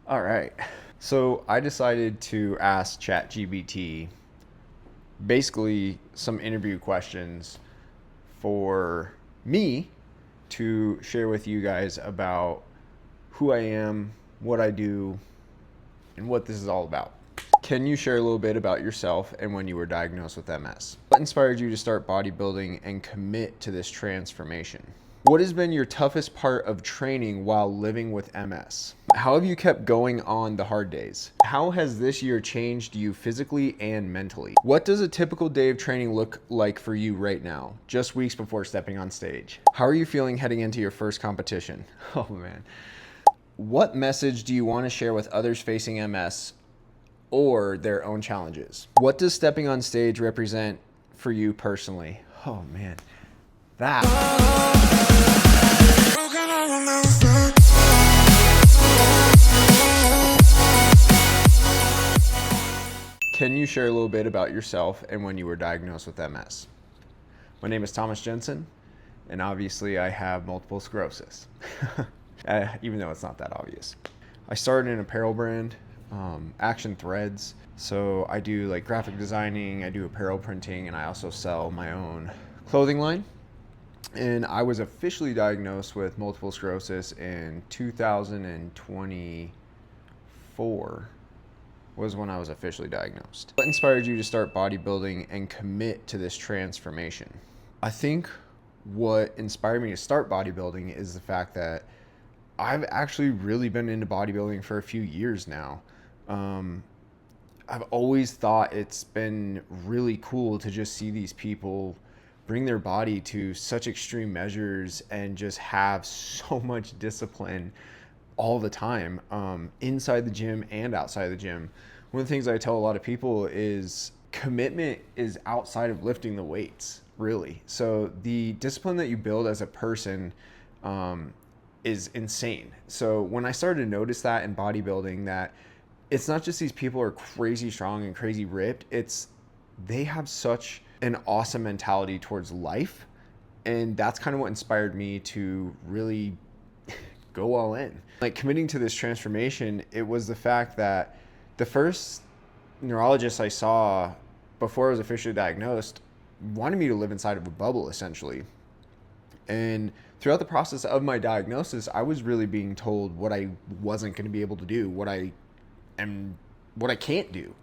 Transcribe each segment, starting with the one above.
All right. So I decided to ask ChatGPT basically some interview questions for me to share with you guys about who I am, what I do, and what this is all about. Can you share a little bit about yourself and when you were diagnosed with MS? What inspired you to start bodybuilding and commit to this transformation? What has been your toughest part of training while living with MS? How have you kept going on the hard days? How has this year changed you physically and mentally? What does a typical day of training look like for you right now, just weeks before stepping on stage? How are you feeling heading into your first competition? Oh man. What message do you want to share with others facing MS or their own challenges? What does stepping on stage represent for you personally? Oh man, that. Can you share a little bit about yourself and when you were diagnosed with MS? My name is Thomas Jensen, and obviously I have multiple sclerosis, even though it's not that obvious. I started an apparel brand, Action Threads. So I do like graphic designing, I do apparel printing, and I also sell my own clothing line. And I was officially diagnosed with multiple sclerosis in 2024 was when I was officially diagnosed. What inspired you to start bodybuilding and commit to this transformation? I think what inspired me to start bodybuilding is the fact that I've actually really been into bodybuilding for a few years now. I've always thought it's been really cool to just see these people bring their body to such extreme measures and just have so much discipline all the time, inside the gym and outside the gym. One of the things I tell a lot of people is commitment is outside of lifting the weights, really. So the discipline that you build as a person is insane. So when I started to notice that in bodybuilding, that it's not just these people are crazy strong and crazy ripped, it's they have such an awesome mentality towards life. And that's kind of what inspired me to really go all in. Like committing to this transformation, it was the fact that the first neurologist I saw before I was officially diagnosed wanted me to live inside of a bubble, essentially. And throughout the process of my diagnosis, I was really being told what I wasn't going to be able to do, what I can't do.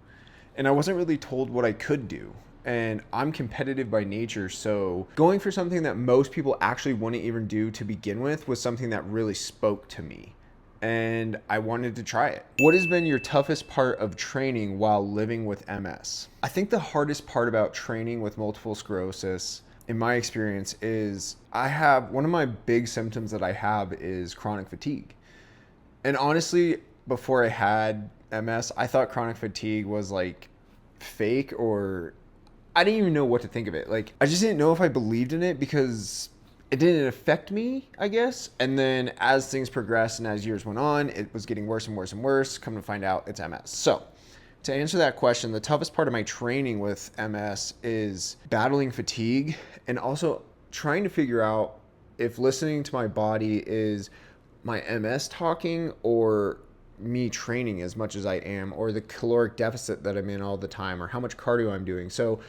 And I wasn't really told what I could do. And I'm competitive by nature, so going for something that most people actually wouldn't even do to begin with was something that really spoke to me. And I wanted to try it. What has been your toughest part of training while living with MS? I think the hardest part about training with multiple sclerosis, in my experience, is one of my big symptoms that I have is chronic fatigue. And honestly, before I had MS, I thought chronic fatigue was like fake, or I didn't even know what to think of it. Like, I just didn't know if I believed in it because it didn't affect me, I guess. And then as things progressed and as years went on, it was getting worse and worse and worse. Come to find out, it's MS. So to answer that question, the toughest part of my training with MS is battling fatigue and also trying to figure out if listening to my body is my MS talking or me training as much as I am, or the caloric deficit that I'm in all the time, or how much cardio I'm doing. So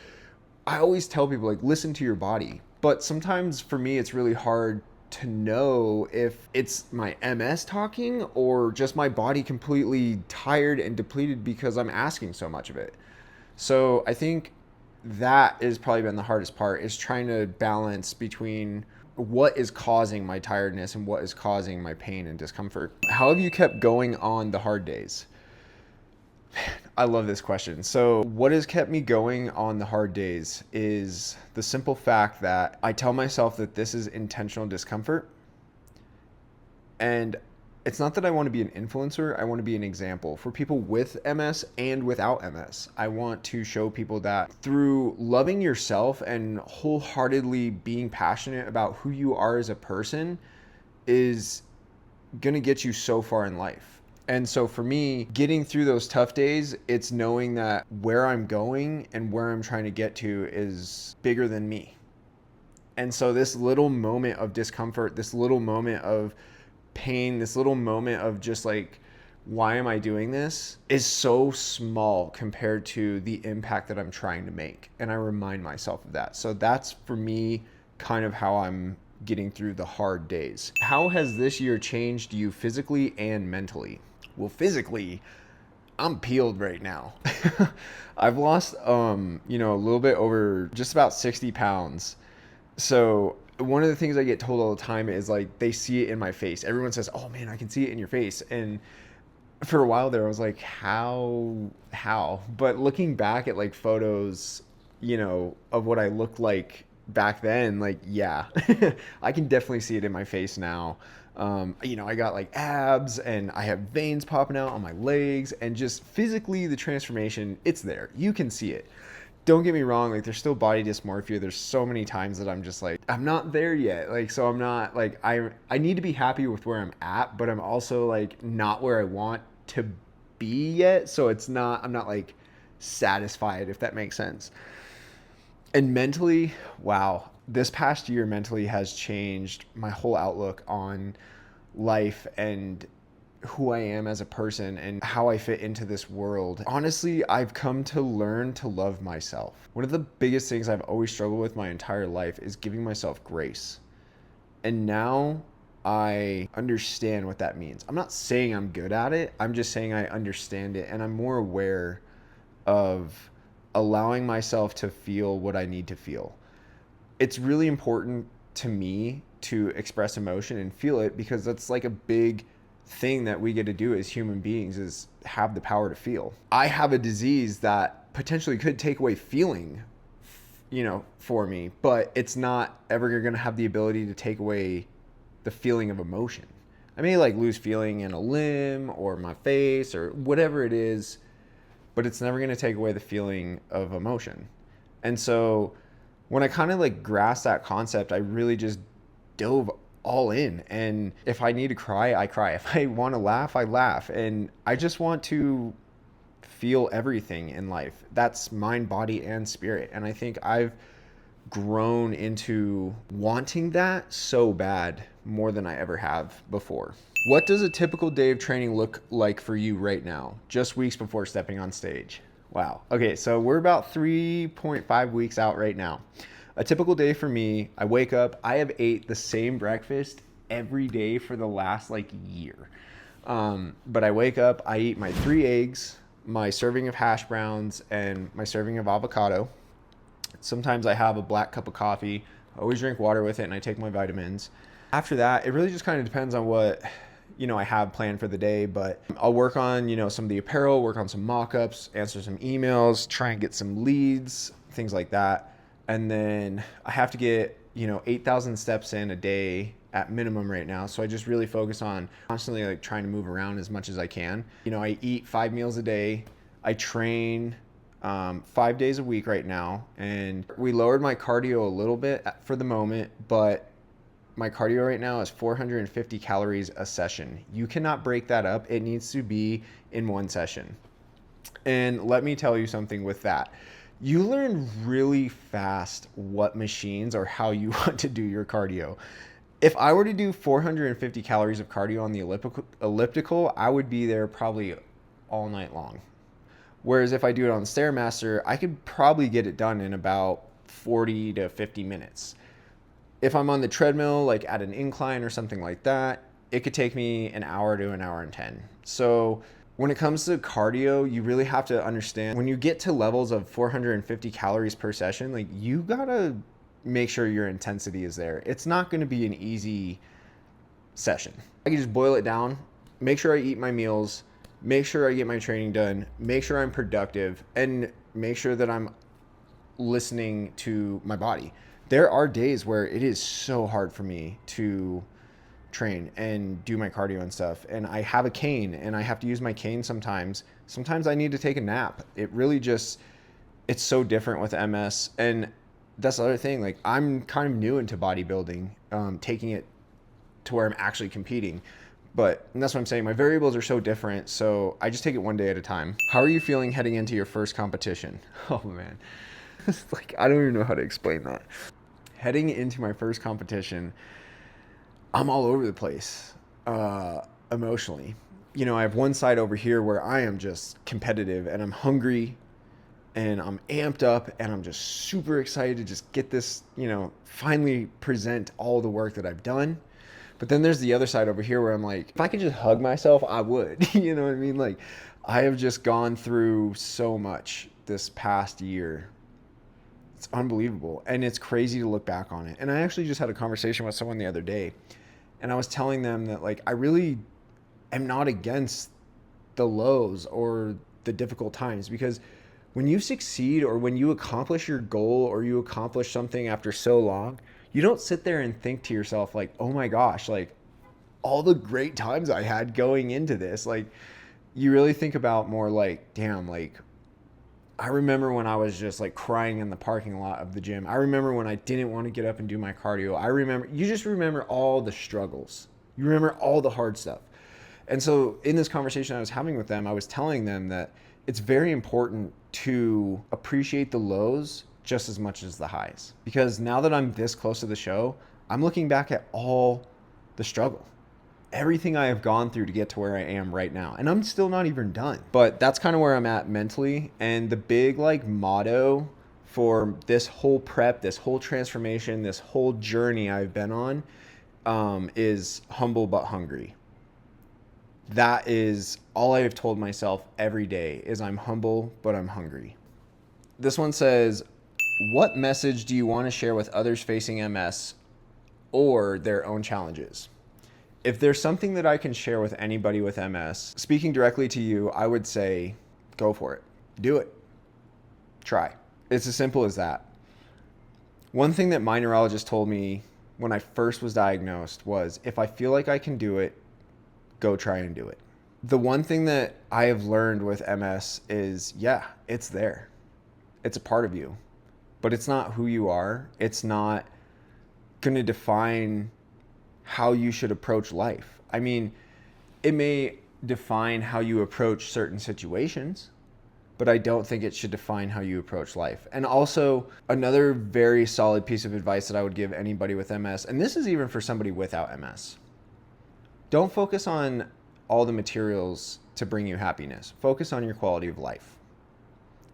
I always tell people, like, listen to your body. But sometimes for me, it's really hard to know if it's my MS talking or just my body completely tired and depleted because I'm asking so much of it. So I think that has probably been the hardest part, is trying to balance between what is causing my tiredness and what is causing my pain and discomfort. How have you kept going on the hard days? I love this question. So what has kept me going on the hard days is the simple fact that I tell myself that this is intentional discomfort. And it's not that I want to be an influencer. I want to be an example for people with MS and without MS. I want to show people that through loving yourself and wholeheartedly being passionate about who you are as a person is going to get you so far in life. And so for me, getting through those tough days, it's knowing that where I'm going and where I'm trying to get to is bigger than me. And so this little moment of discomfort, this little moment of pain, this little moment of just like why am I doing this is so small compared to the impact that I'm trying to make. And I remind myself of that. So that's for me kind of how I'm getting through the hard days. How has this year changed you physically and mentally? Well, physically, I'm peeled right now. I've lost, you know, a little bit over just about 60 pounds. So one of the things I get told all the time is like, they see it in my face. Everyone says, oh man, I can see it in your face. And for a while there, I was like, how? But looking back at like photos, you know, of what I looked like back then, like, yeah, I can definitely see it in my face now. You know, I got like abs and I have veins popping out on my legs, and just physically the transformation, it's there. You can see it. Don't get me wrong, like there's still body dysmorphia. There's so many times that I'm just like, I'm not there yet. Like, so I'm not like, I need to be happy with where I'm at, but I'm also like not where I want to be yet. So it's not, I'm not like satisfied, if that makes sense. And mentally, wow, this past year mentally has changed my whole outlook on life and who I am as a person and how I fit into this world. Honestly, I've come to learn to love myself. One of the biggest things I've always struggled with my entire life is giving myself grace. And now I understand what that means. I'm not saying I'm good at it. I'm just saying I understand it, and I'm more aware of allowing myself to feel what I need to feel. It's really important to me to express emotion and feel it, because that's like a big thing that we get to do as human beings, is have the power to feel. I have a disease that potentially could take away feeling, you know, for me, but it's not ever going to have the ability to take away the feeling of emotion. I may like lose feeling in a limb or my face or whatever it is, but it's never going to take away the feeling of emotion. And so when I kind of like grasped that concept, I really just dove all in. And if I need to cry, I cry. If I want to laugh, I laugh. And I just want to feel everything in life. That's mind, body, and spirit. And I think I've grown into wanting that so bad, more than I ever have before. What does a typical day of training look like for you right now, just weeks before stepping on stage? Wow. Okay, so we're about 3.5 weeks out right now. A typical day for me, I wake up, I have ate the same breakfast every day for the last like year. But I wake up, I eat my 3 eggs, my serving of hash browns, and my serving of avocado. Sometimes I have a black cup of coffee. I always drink water with it, and I take my vitamins. After that, it really just kind of depends on what, you know, I have planned for the day, but I'll work on, you know, some of the apparel, work on some mock-ups, answer some emails, try and get some leads, things like that. And then I have to get, you know, 8,000 steps in a day at minimum right now. So I just really focus on constantly like trying to move around as much as I can. You know, I eat 5 meals a day. I train 5 days a week right now. And we lowered my cardio a little bit for the moment, but my cardio right now is 450 calories a session. You cannot break that up. It needs to be in one session. And let me tell you something with that. You learn really fast what machines or how you want to do your cardio. If I were to do 450 calories of cardio on the elliptical, I would be there probably all night long. Whereas if I do it on Stairmaster, I could probably get it done in about 40 to 50 minutes. If I'm on the treadmill, like at an incline or something like that, it could take me an hour to an hour and 10. So when it comes to cardio, you really have to understand when you get to levels of 450 calories per session, like you gotta make sure your intensity is there. It's not gonna be an easy session. I can just boil it down, make sure I eat my meals, make sure I get my training done, make sure I'm productive, and make sure that I'm listening to my body. There are days where it is so hard for me to train and do my cardio and stuff. And I have a cane and I have to use my cane sometimes. Sometimes I need to take a nap. It really just, it's so different with MS. And that's the other thing. Like I'm kind of new into bodybuilding, taking it to where I'm actually competing. But and that's what I'm saying. My variables are so different. So I just take it one day at a time. How are you feeling heading into your first competition? Oh man. It's like, I don't even know how to explain that. Heading into my first competition, I'm all over the place emotionally. you know, I have one side over here where I am just competitive and I'm hungry and I'm amped up and I'm just super excited to just get this, you know, finally present all the work that I've done. But then there's the other side over here where I'm like, if I could just hug myself, I would. You know what I mean? Like, I have just gone through so much this past year. It's unbelievable. And it's crazy to look back on it. And I actually just had a conversation with someone the other day. And I was telling them that, like, I really am not against the lows or the difficult times, because when you succeed or when you accomplish your goal or you accomplish something after so long, you don't sit there and think to yourself like, oh my gosh, like all the great times I had going into this. Like, you really think about more like, damn, like I remember when I was just like crying in the parking lot of the gym. I remember when I didn't want to get up and do my cardio. You just remember all the struggles. You remember all the hard stuff. And so in this conversation I was having with them, I was telling them that it's very important to appreciate the lows just as much as the highs. Because now that I'm this close to the show, I'm looking back at all the struggle, everything I have gone through to get to where I am right now. And I'm still not even done. But that's kind of where I'm at mentally. And the big like motto for this whole prep, this whole transformation, this whole journey I've been on is humble but hungry. That is all I have told myself every day, is I'm humble, but I'm hungry. This one says, what message do you want to share with others facing MS or their own challenges? If there's something that I can share with anybody with MS, speaking directly to you, I would say, go for it. Do it. Try. It's as simple as that. One thing that my neurologist told me when I first was diagnosed was, if I feel like I can do it, go try and do it. The one thing that I have learned with MS is, yeah, it's there. It's a part of you, but it's not who you are. It's not going to define how you should approach life. I mean, it may define how you approach certain situations, but I don't think it should define how you approach life. And also, another very solid piece of advice that I would give anybody with MS, and this is even for somebody without MS, don't focus on all the materials to bring you happiness. Focus on your quality of life.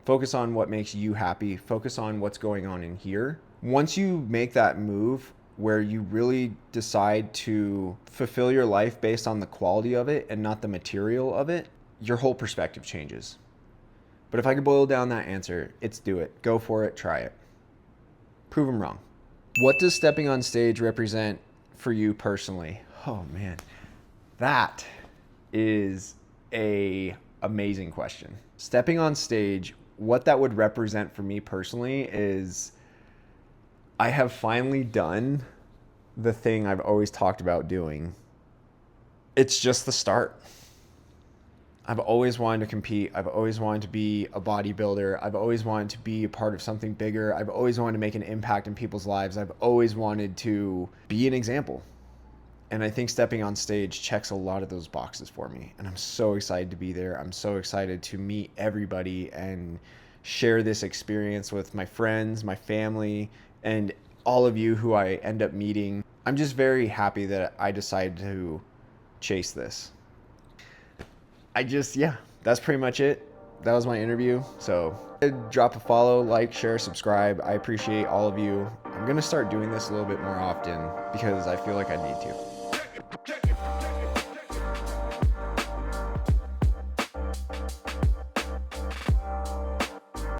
Focus on what makes you happy. Focus on what's going on in here. Once you make that move where you really decide to fulfill your life based on the quality of it and not the material of it, your whole perspective changes. But if I could boil down that answer, it's do it. Go for it. Try it. Prove them wrong. What does stepping on stage represent for you personally? Oh man. That is a amazing question. Stepping on stage, what that would represent for me personally is I have finally done the thing I've always talked about doing. It's just the start. I've always wanted to compete. I've always wanted to be a bodybuilder. I've always wanted to be a part of something bigger. I've always wanted to make an impact in people's lives. I've always wanted to be an example. And I think stepping on stage checks a lot of those boxes for me. And I'm so excited to be there. I'm so excited to meet everybody and share this experience with my friends, my family, and all of you who I end up meeting. I'm just very happy that I decided to chase this. That's pretty much it. That was my interview. So drop a follow, like, share, subscribe. I appreciate all of you. I'm going to start doing this a little bit more often because I feel like I need to.